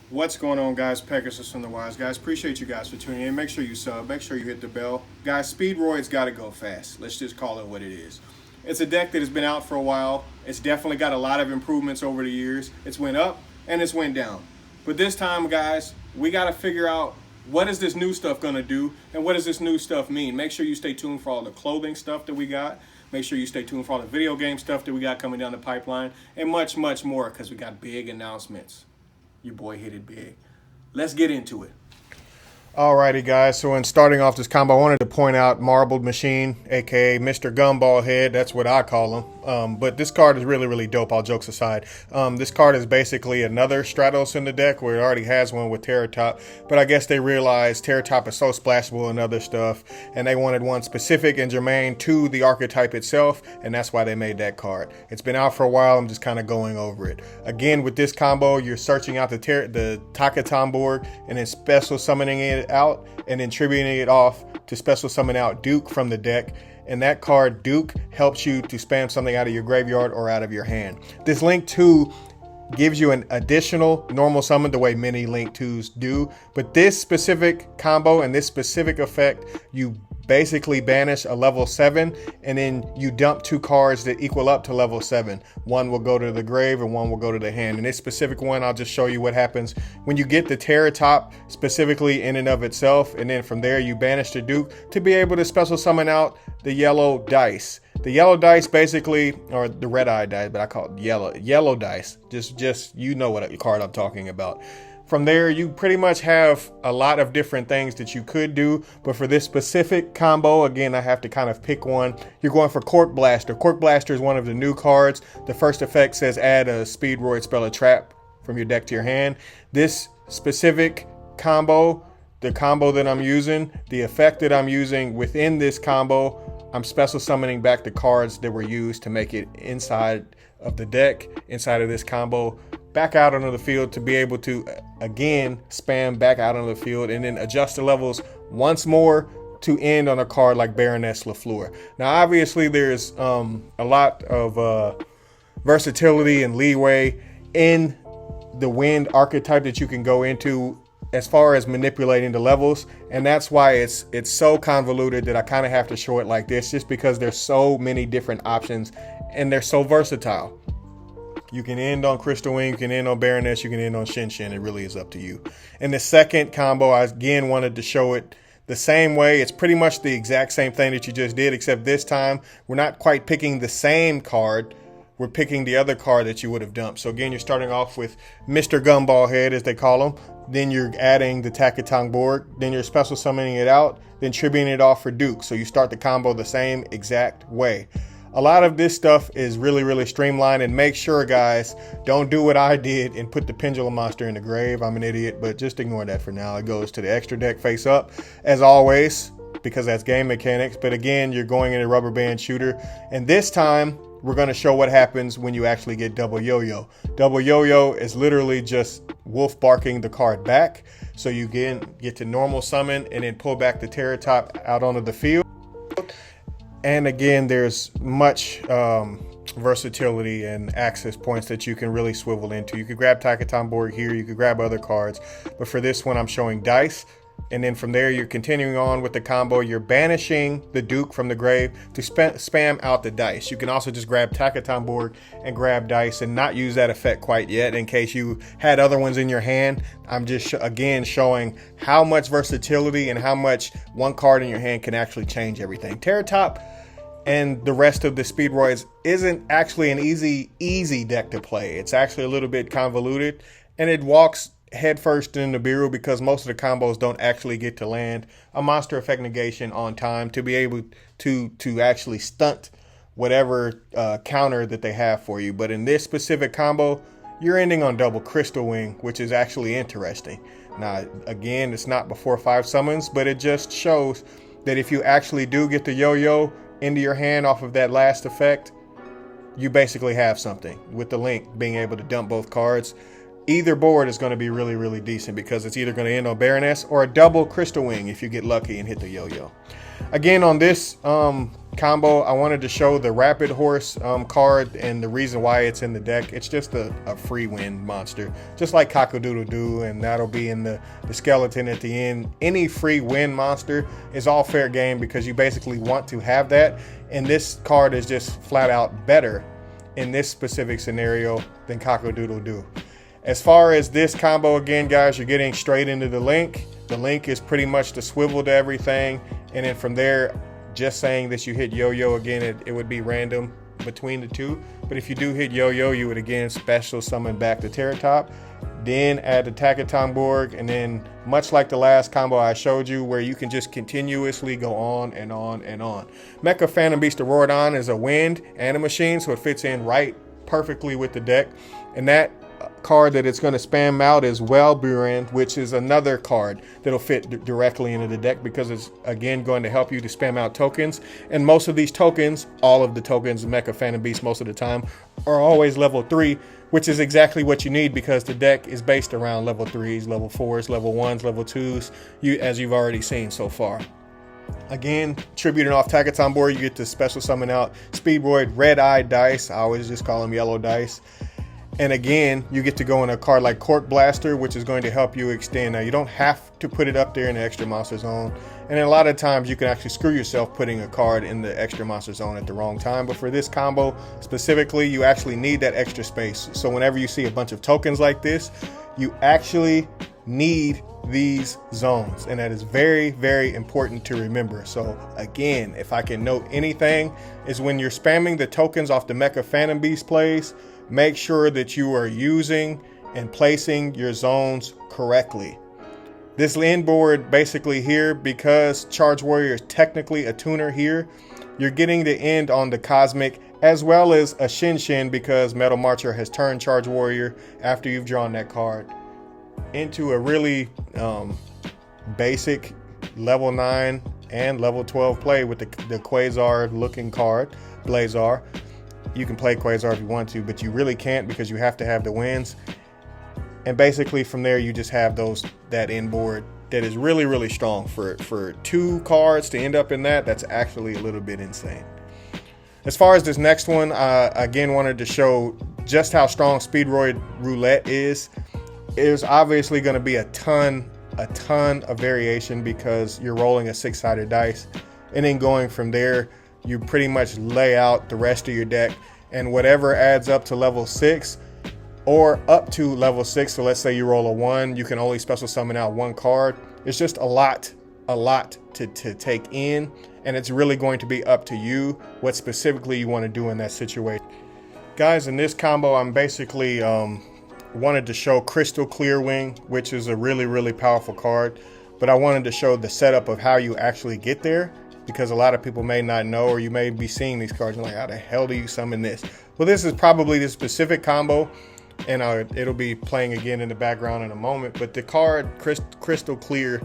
What's going on, guys? Pegasus from the Wiseguys. Appreciate you guys for tuning in. Make sure you sub. Make sure you hit the bell. Guys, Speedroids got to go fast. Let's just call it what it is. It's a deck that has been out for a while. It's definitely got a lot of improvements over the years. It's went up and it's went down. But this time, guys, we got to figure out what is this new stuff going to do and what does this new stuff mean. Make sure you stay tuned for all the clothing stuff that we got. Make sure you stay tuned for all the video game stuff that we got coming down the pipeline and much, much more because we got big announcements. Your boy hit it big. Let's get into it. Alrighty, guys. So in starting off this combo, I wanted to point out Marbled Machine, aka Mr. Gumball Head. That's what I call him. But this card is really, really dope, all jokes aside. This card is basically another Stratos in the deck where it already has one with Terratop. But I guess they realized Terratop is so splashable and other stuff, and they wanted one specific and germane to the archetype itself, and that's why they made that card. It's been out for a while. I'm just kind of going over it. Again, with this combo, you're searching out the Takaton board and then special summoning it out and then tributing it off to special summon out Duke from the deck. And that card, Duke, helps you to spam something out of your graveyard or out of your hand. This Link 2 gives you an additional normal summon the way many Link 2s do. But this specific combo and this specific effect, you basically banish a level 7 and then you dump 2 cards that equal up to level 7. One will go to the grave and one will go to the hand. And this specific one, I'll just show you what happens when you get the Terratop specifically in and of itself, and then from there you banish the Duke to be able to special summon out the yellow dice. The yellow dice basically, or the red eye dice, but I call it yellow dice. Just you know what card I'm talking about. From there, you pretty much have a lot of different things that you could do. But for this specific combo, again, I have to kind of pick one. You're going for Cork Blaster. Cork Blaster is one of the new cards. The first effect says add a Speedroid spell a trap from your deck to your hand. This specific combo, the combo that I'm using, the effect that I'm using within this combo, I'm special summoning back the cards that were used to make it inside of the deck, inside of this combo, back out onto the field to be able to again spam back out onto the field and then adjust the levels once more to end on a card like Baroness LaFleur. Now obviously there's a lot of versatility and leeway in the wind archetype that you can go into as far as manipulating the levels, and that's why it's so convoluted that I kind of have to show it like this, just because there's so many different options and they're so versatile. You can end on Crystal Wing, you can end on Baroness, you can end on Shin Shin. It really is up to you. And the second combo, I again wanted to show it the same way. It's pretty much the exact same thing that you just did, except this time we're not quite picking the same card. We're picking the other card that you would have dumped. So again, you're starting off with Mr. Gumball Head, as they call him. Then you're adding the Takaton board. Then you're special summoning it out. Then tributing it off for Duke. So you start the combo the same exact way. A lot of this stuff is really, really streamlined, and make sure, guys, don't do what I did and put the Pendulum Monster in the grave. I'm an idiot, but just ignore that for now. It goes to the extra deck face up, as always, because that's game mechanics. But again, you're going in a rubber band shooter, and this time we're going to show what happens when you actually get double yo-yo. Double yo-yo is literally just wolf barking the card back, so you get to normal summon and then pull back the Terratop out onto the field. And again, there's much versatility and access points that you can really swivel into. You could grab Takaton board here, you could grab other cards, but for this one I'm showing dice. And then from there, you're continuing on with the combo. You're banishing the Duke from the grave to spam out the dice. You can also just grab Takaton board and grab dice and not use that effect quite yet in case you had other ones in your hand. I'm just, again, showing how much versatility and how much one card in your hand can actually change everything. Terratop and the rest of the Speedroids isn't actually an easy deck to play. It's actually a little bit convoluted, and it walks headfirst in the Nibiru because most of the combos don't actually get to land a monster effect negation on time to be able to actually stunt whatever counter that they have for you. But in this specific combo, you're ending on double Crystal Wing, which is actually interesting. Now, again, it's not before 5 summons, but it just shows that if you actually do get the yo-yo into your hand off of that last effect, you basically have something with the Link being able to dump both cards. Either board is going to be really, really decent because it's either going to end on Baroness or a double Crystal Wing if you get lucky and hit the yo-yo. Again, on this combo, I wanted to show the Rapid Horse card and the reason why it's in the deck. It's just a free win monster, just like Cock-a-doodle-doo, and that'll be in the skeleton at the end. Any free win monster is all fair game because you basically want to have that, and this card is just flat out better in this specific scenario than Cock-a-doodle-doo. As far as this combo, again, guys, you're getting straight into the link. The link is pretty much the swivel to everything, and then from there, just saying that you hit yo-yo again, it would be random between the two. But if you do hit yo-yo, you would again special summon back the Terratop, then add the Takatomborg, and then much like the last combo I showed you where you can just continuously go on and on and on. Mecha Phantom Beast Auroradon is a wind and a machine, so it fits in right perfectly with the deck. And that card that it's going to spam out is Wellburn, which is another card that'll fit directly into the deck because it's again going to help you to spam out tokens. And most of these tokens, all of the tokens of Mecha Phantom Beast most of the time, are always level 3, which is exactly what you need because the deck is based around level 3s, level 4s, level 1s, level 2s, as you've already seen so far. Again, tributing off Takatomborg, you get to special summon out Speedroid Red-Eyed Dice. I always just call them yellow dice. And again, you get to go in a card like Cork Blaster, which is going to help you extend. Now, you don't have to put it up there in the extra monster zone. And a lot of times you can actually screw yourself putting a card in the extra monster zone at the wrong time. But for this combo specifically, you actually need that extra space. So whenever you see a bunch of tokens like this, you actually need these zones. And that is very, very important to remember. So again, if I can note anything, is when you're spamming the tokens off the Mecha Phantom Beast plays, make sure that you are using and placing your zones correctly. This end board basically here, because Charge Warrior is technically a tuner here, you're getting the end on the Cosmic as well as a Shin Shin because Metal Marcher has turned Charge Warrior after you've drawn that card into a really basic level 9 and level 12 play with the Quasar looking card, Blazar. You can play Quasar if you want to, but you really can't because you have to have the wins. And basically from there, you just have that end board that is really, really strong. For 2 cards to end up in that, that's actually a little bit insane. As far as this next one, again, wanted to show just how strong Speedroid Roulette is. There's obviously going to be a ton of variation because you're rolling a 6-sided dice. And then going from there, you pretty much lay out the rest of your deck, and whatever adds up to level 6 or up to level 6, so let's say you roll a 1, you can only special summon out 1 card. It's just a lot to take in, and it's really going to be up to you what specifically you want to do in that situation. Guys, in this combo, I'm basically wanted to show Crystal Clear Wing, which is a really, really powerful card, but I wanted to show the setup of how you actually get there, because a lot of people may not know, or you may be seeing these cards and like, how the hell do you summon this? Well, this is probably the specific combo, and it'll be playing again in the background in a moment. But the card Crystal Clear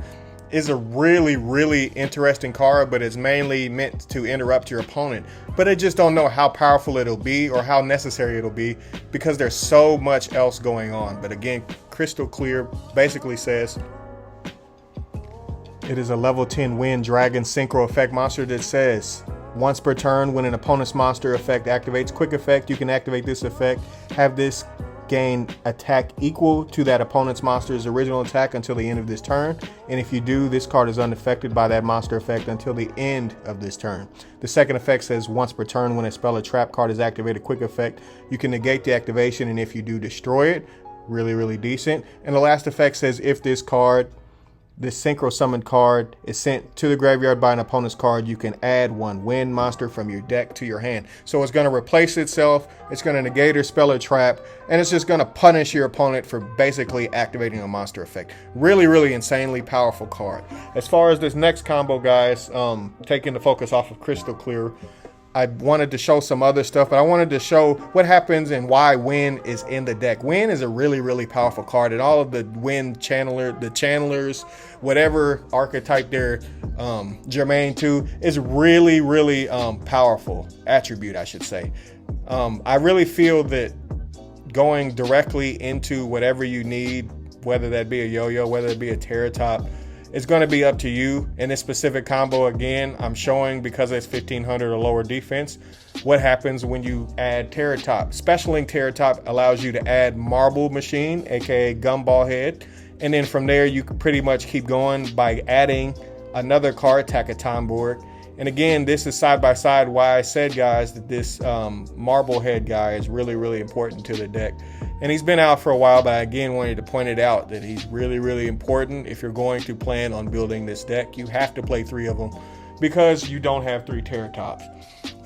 is a really, really interesting card, but it's mainly meant to interrupt your opponent. But I just don't know how powerful it'll be or how necessary it'll be because there's so much else going on. But again, Crystal Clear basically says, it is a level 10 Wind Dragon Synchro effect monster that says, once per turn when an opponent's monster effect activates, quick effect, you can activate this effect, have this gain attack equal to that opponent's monster's original attack until the end of this turn. And if you do, this card is unaffected by that monster effect until the end of this turn. The second effect says, once per turn when a spell or trap card is activated, quick effect, you can negate the activation, and if you do, destroy it. Really, really decent. And the last effect says, if this synchro summoned card is sent to the graveyard by an opponent's card, you can add 1 wind monster from your deck to your hand. So it's going to replace itself, it's going to negate or spell or trap, and it's just going to punish your opponent for basically activating a monster effect. Really, really insanely powerful card. As far as this next combo, guys, taking the focus off of Crystal Clear, I wanted to show some other stuff, but I wanted to show what happens and why Wind is in the deck. Wind is a really, really powerful card, and all of the Wind channelers, whatever archetype they're germane to, is really, really powerful attribute, I should say. I really feel that going directly into whatever you need, whether that be a yo-yo, whether it be a Terratop, It's going to be up to you in this specific combo. Again, I'm showing because it's 1500 or lower defense, what happens when you add Terror Top. Special Link Terror Top allows you to add Marble Machine, aka Gumball Head, and then from there you can pretty much keep going by adding another card, Tacaton Board. And again, this is side by side why I said, guys, that this Marble Head guy is really, really important to the deck. And he's been out for a while, but I again wanted to point it out that he's really, really important. If you're going to plan on building this deck, you have to play 3 of them because you don't have 3 Terror Tops.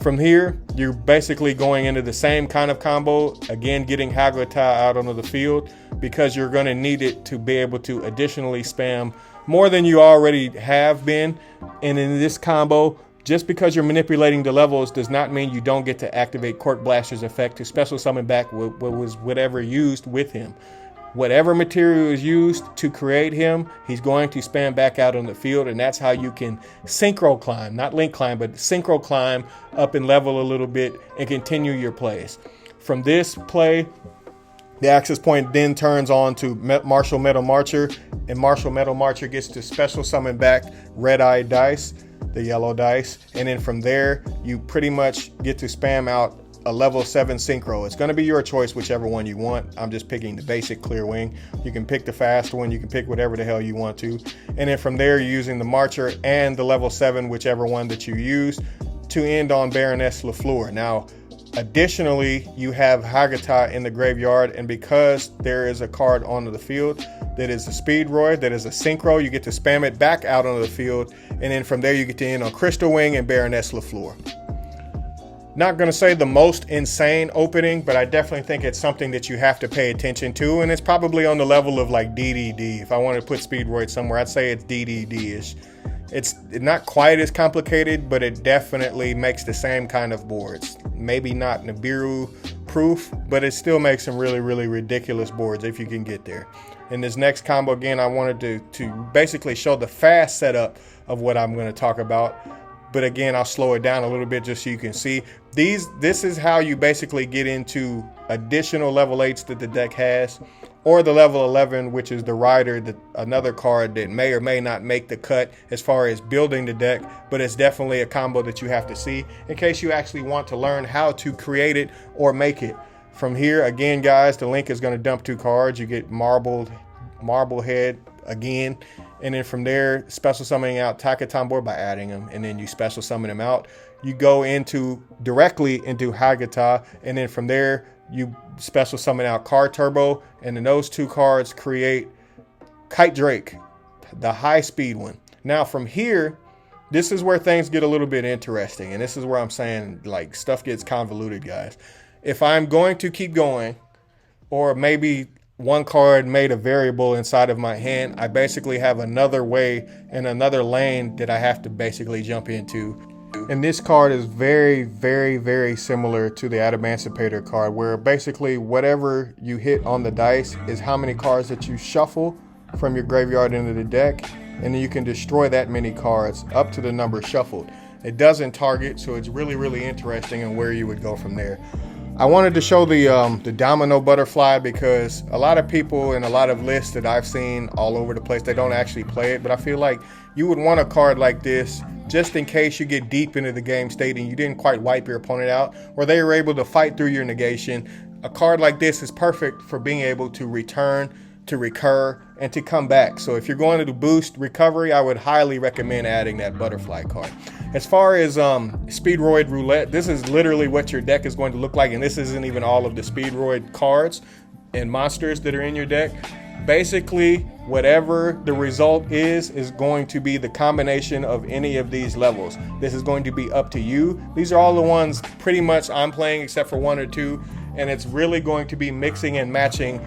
From here, you're basically going into the same kind of combo, again getting Hagata out onto the field because you're going to need it to be able to additionally spam more than you already have been. And in this combo, just because you're manipulating the levels does not mean you don't get to activate Cork Blaster's effect to special summon back what was whatever used with him. Whatever material is used to create him, he's going to spam back out on the field, and that's how you can synchro climb, not link climb, but synchro climb up and level a little bit and continue your plays. From this play, the access point then turns on to Martial Metal Marcher, and Martial Metal Marcher gets to special summon back Red Eye Dice, the yellow dice, and then from there, you pretty much get to spam out a level 7 synchro. It's going to be your choice, whichever one you want. I'm just picking the basic clear wing. You can pick the fast one, you can pick whatever the hell you want to. And then from there, you're using the Marcher and the level 7, whichever one that you use, to end on Baroness LaFleur. Now, additionally, you have Hagata in the graveyard, and because there is a card onto the field that is a Speedroid, that is a synchro, you get to spam it back out onto the field, and then from there you get to end on Crystal Wing and Baroness LaFleur. Not going to say the most insane opening, but I definitely think it's something that you have to pay attention to, and it's probably on the level of like DDD. If I wanted to put Speedroid somewhere, I'd say it's DDD-ish. It's not quite as complicated, but it definitely makes the same kind of boards. Maybe not Nibiru proof, but it still makes some really, really ridiculous boards if you can get there. In this next combo, again, I wanted to basically show the fast setup of what I'm going to talk about. But again, I'll slow it down a little bit just so you can see. This is how you basically get into additional level 8s that the deck has, or the level 11, which is the Rider, another card that may or may not make the cut as far as building the deck, but it's definitely a combo that you have to see in case you actually want to learn how to create it or make it. From here, again, guys, the link is going to dump 2 cards. You get Marble Head again. And then from there, special summoning out Tacaton Board by adding them, and then you special summon him out. You go directly into Hagata, and then from there, you special summon out Card Turbo, and then those 2 cards create Kite Drake, the high speed one. Now from here, this is where things get a little bit interesting, and this is where I'm saying like stuff gets convoluted, guys. If I'm going to keep going, or maybe one card made a variable inside of my hand, I basically have another way and another lane that I have to basically jump into. And this card is very, very, very similar to the Adamantipator card, where basically whatever you hit on the dice is how many cards that you shuffle from your graveyard into the deck, and then you can destroy that many cards up to the number shuffled. It doesn't target, so it's really, really interesting in where you would go from there. I wanted to show the Domino Butterfly because a lot of people and a lot of lists that I've seen all over the place, they don't actually play it, but I feel like you would want a card like this just in case you get deep into the game state and you didn't quite wipe your opponent out, or they were able to fight through your negation. A card like this is perfect for being able to return, to recur, and to come back. So if you're going to boost recovery, I would highly recommend adding that Butterfly card. As far as Speedroid Roulette, this is literally what your deck is going to look like, and this isn't even all of the Speedroid cards and monsters that are in your deck. Basically, whatever the result is going to be the combination of any of these levels. This is going to be up to you. These are all the ones pretty much I'm playing except for 1 or 2, and it's really going to be mixing and matching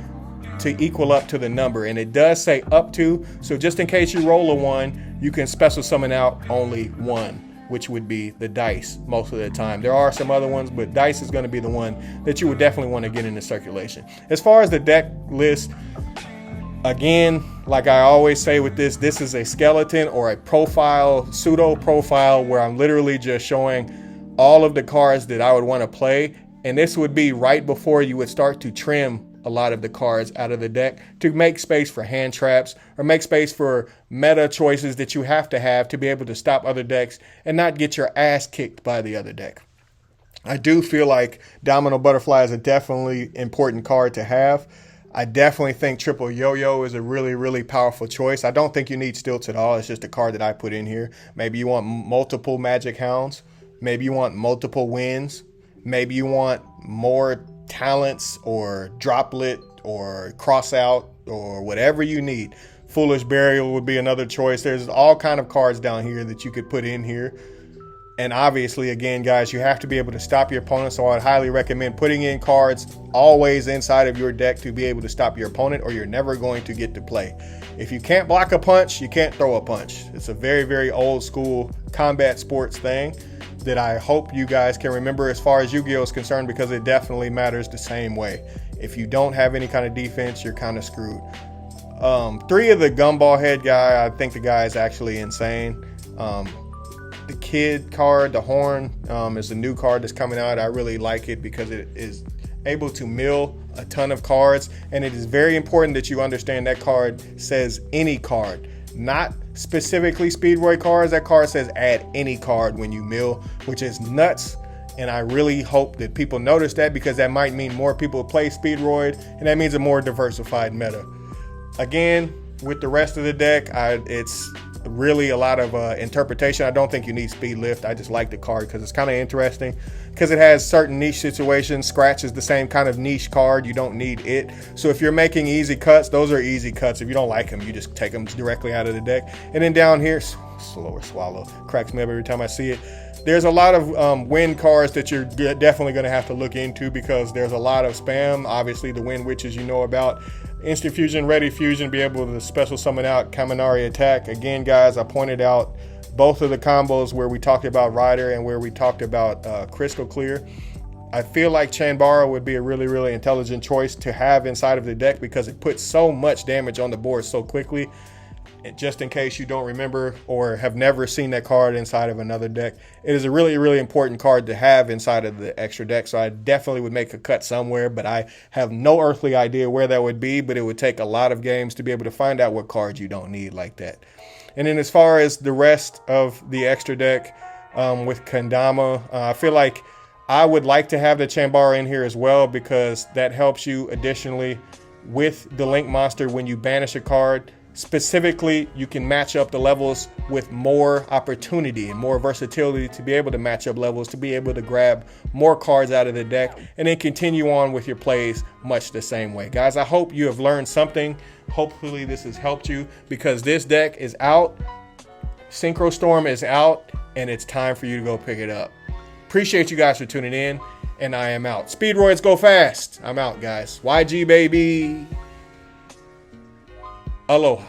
to equal up to the number, and it does say up to, so just in case you roll a 1, you can special summon out only 1, which would be the dice most of the time. There are some other ones, but dice is going to be the one that you would definitely want to get into circulation. As far as the deck list, again, like I always say with this is a skeleton or a profile, pseudo profile, where I'm literally just showing all of the cards that I would want to play, and this would be right before you would start to trim a lot of the cards out of the deck to make space for hand traps or make space for meta choices that you have to be able to stop other decks and not get your ass kicked by the other deck. I do feel like Domino Butterfly is a definitely important card to have. I definitely think Triple Yo-Yo is a really, really powerful choice. I don't think you need Stilts at all. It's just a card that I put in here. Maybe you want multiple Magic Hounds. Maybe you want multiple wins. Maybe you want more talents or Droplet or Crossout or whatever you need. Foolish Burial would be another choice. There's all kind of cards down here that you could put in here. And obviously, again, guys, you have to be able to stop your opponent. So I'd highly recommend putting in cards always inside of your deck to be able to stop your opponent, or you're never going to get to play. If you can't block a punch, you can't throw a punch. It's a very, very old school combat sports thing that I hope you guys can remember as far as Yu-Gi-Oh! Is concerned, because it definitely matters the same way. If you don't have any kind of defense, you're kind of screwed. 3 of the Gumball Head guy, I think the guy is actually insane. The Kid card, the Horn, is a new card that's coming out. I really like it because it is able to mill a ton of cards, and it is very important that you understand that card says any card, not specifically Speedroid cards. That card says add any card when you mill, which is nuts. And I really hope that people notice that, because that might mean more people play Speedroid, and that means a more diversified meta. Again, with the rest of the deck, it's really a lot of interpretation. I don't think you need Speed Lift. I just like the card because it's kind of interesting, because it has certain niche situations. Scratch is the same kind of niche card. You don't need it. So if you're making easy cuts, those are easy cuts. If you don't like them, you just take them directly out of the deck. And then down here, Slower Swallow cracks me up every time I see it. There's a lot of win cards that you're definitely going to have to look into, because there's a lot of spam. Obviously, the Wind Witches you know about. Instant Fusion, Ready Fusion, be able to special summon out Kaminari Attack. Again, guys, I pointed out both of the combos where we talked about Rider and where we talked about Crystal Clear. I feel like Chanbara would be a really, really intelligent choice to have inside of the deck, because it puts so much damage on the board so quickly. Just in case you don't remember or have never seen that card inside of another deck, it is a really, really important card to have inside of the extra deck. So I definitely would make a cut somewhere, but I have no earthly idea where that would be. But it would take a lot of games to be able to find out what cards you don't need like that. And then as far as the rest of the extra deck with Kendama, I feel like I would like to have the Chanbara in here as well, because that helps you additionally with the Link Monster when you banish a card. Specifically, you can match up the levels with more opportunity and more versatility to be able to match up levels, to be able to grab more cards out of the deck, and then continue on with your plays much the same way. Guys, I hope you have learned something. Hopefully this has helped you, because this deck is out. Synchro Storm is out, and it's time for you to go pick it up. Appreciate you guys for tuning in, and I am out. Speedroids go fast. I'm out, guys. YG, baby. Aloha.